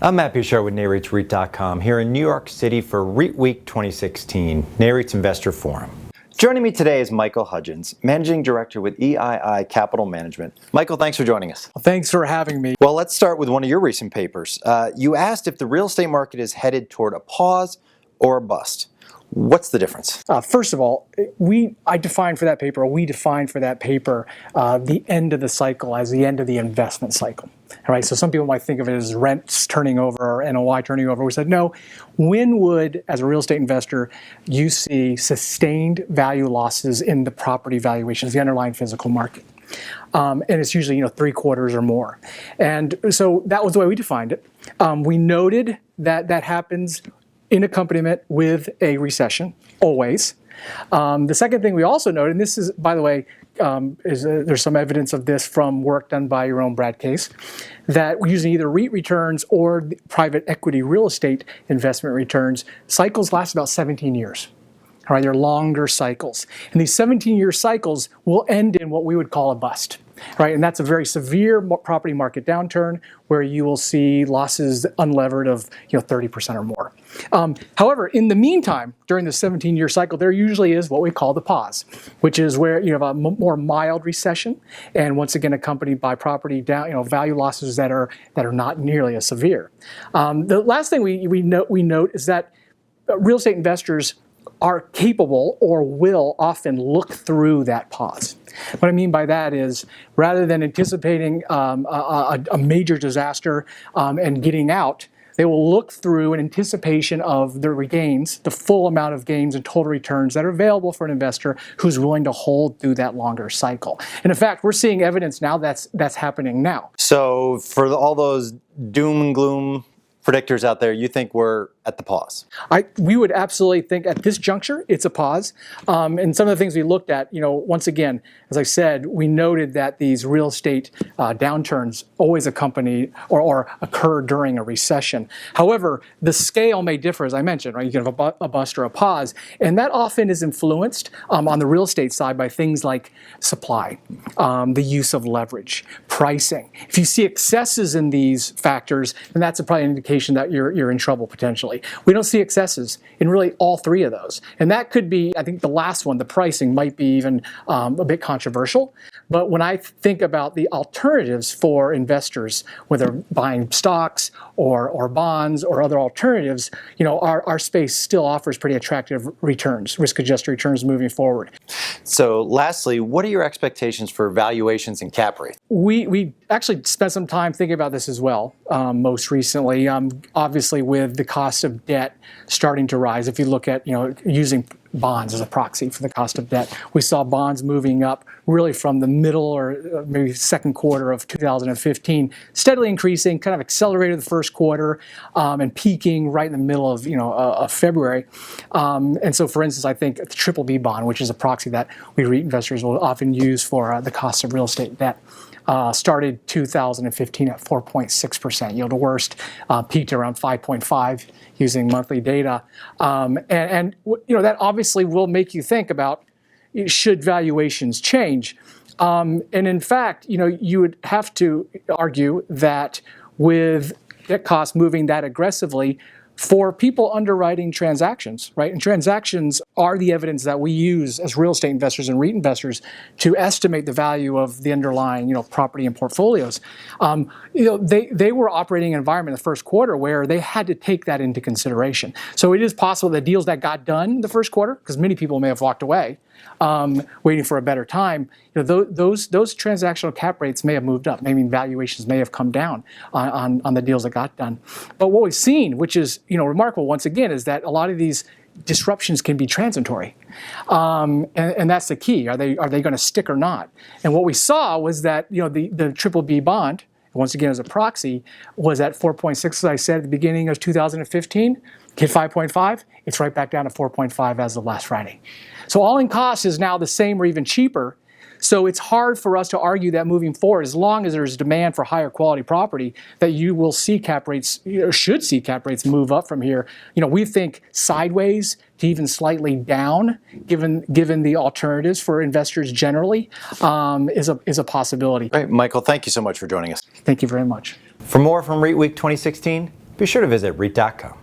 I'm Matt Bouchard with NAREITWeek.com here in New York City for REITWeek 2016, NAREIT's Investor Forum. Joining me today is Michael Hudgins, Managing Director with Ell Capital Management. Michael, thanks for joining us. Well, thanks for having me. Well, let's start with one of your recent papers. You asked if the real estate market is headed toward a pause or a bust. What's the difference? First of all, we defined for that paper the end of the cycle as the end of the investment cycle. All right, so some people might think of it as rents turning over or NOI turning over. We said, no, when would, as a real estate investor, you see sustained value losses in the property valuations, the underlying physical market? And it's usually 3/4 or more. And so that was the way we defined it. We noted that that happens in accompaniment with a recession, always. The second thing we also noted, and this is, by the way, there's some evidence of this from work done by your own Brad Case, that using either REIT returns or private equity real estate investment returns, cycles last about 17 years. All right, they're longer cycles. And these 17-year cycles will end in what we would call a bust. Right, and that's a very severe property market downturn where you will see losses unlevered of 30% or more. However, in the meantime, during the 17-year cycle, there usually is what we call the pause, which is where you have a more mild recession, and once again accompanied by property down, value losses that are not nearly as severe. The last thing we note is that real estate investors are capable or will often look through that pause. What I mean by that is, rather than anticipating a major disaster and getting out, they will look through in anticipation of the regains, the full amount of gains and total returns that are available for an investor who's willing to hold through that longer cycle. And in fact, we're seeing evidence now that's happening now. So for all those doom and gloom predictors out there, you think we're at the pause? We would absolutely think at this juncture it's a pause. And some of the things we looked at, once again, as I said, we noted that these real estate downturns always accompany or occur during a recession. However, the scale may differ, as I mentioned, right? You can have a bust or a pause, and that often is influenced on the real estate side by things like supply, the use of leverage, pricing. If you see excesses in these factors, then that's probably an indication that you're in trouble potentially. We don't see excesses in really all three of those. And that could be, I think the last one, the pricing, might be even a bit controversial. But when I think about the alternatives for investors, whether buying stocks or bonds or other alternatives, our space still offers pretty attractive returns, risk-adjusted returns moving forward. So lastly, what are your expectations for valuations and cap rates? We actually spent some time thinking about this as well, most recently. Obviously, with the cost of debt starting to rise, if you look at using bonds as a proxy for the cost of debt, we saw bonds moving up really from the middle or maybe second quarter of 2015, steadily increasing, kind of accelerated the first quarter and peaking right in the middle of February. And so, for instance, I think the BBB bond, which is a proxy that we REIT investors will often use for the cost of real estate debt, started 2015 at 4.6% yield to worst, peaked around 5.5 using monthly data, and that obviously will make you think about, should valuations change, and in fact, you would have to argue that with debt costs moving that aggressively, for people underwriting transactions, right? And transactions are the evidence that we use as real estate investors and REIT investors to estimate the value of the underlying, property and portfolios. They were operating in an environment in the first quarter where they had to take that into consideration. So it is possible that deals that got done in the first quarter, because many people may have walked away, waiting for a better time, those transactional cap rates may have moved up. Maybe valuations may have come down on the deals that got done. But what we've seen, which is remarkable once again, is that a lot of these disruptions can be transitory, and that's the key. Are they going to stick or not? And what we saw was that the BBB bond, once again as a proxy, was at 4.6, as I said at the beginning of 2015, hit 5.5. It's right back down to 4.5 as of last Friday. So all-in cost is now the same or even cheaper. So it's hard for us to argue that moving forward, as long as there's demand for higher quality property, that you will see cap rates, should see cap rates move up from here. We think sideways to even slightly down, given the alternatives for investors generally, is a possibility. Right, Michael, thank you so much for joining us. Thank you very much. For more from REITWeek 2016, be sure to visit REIT.com.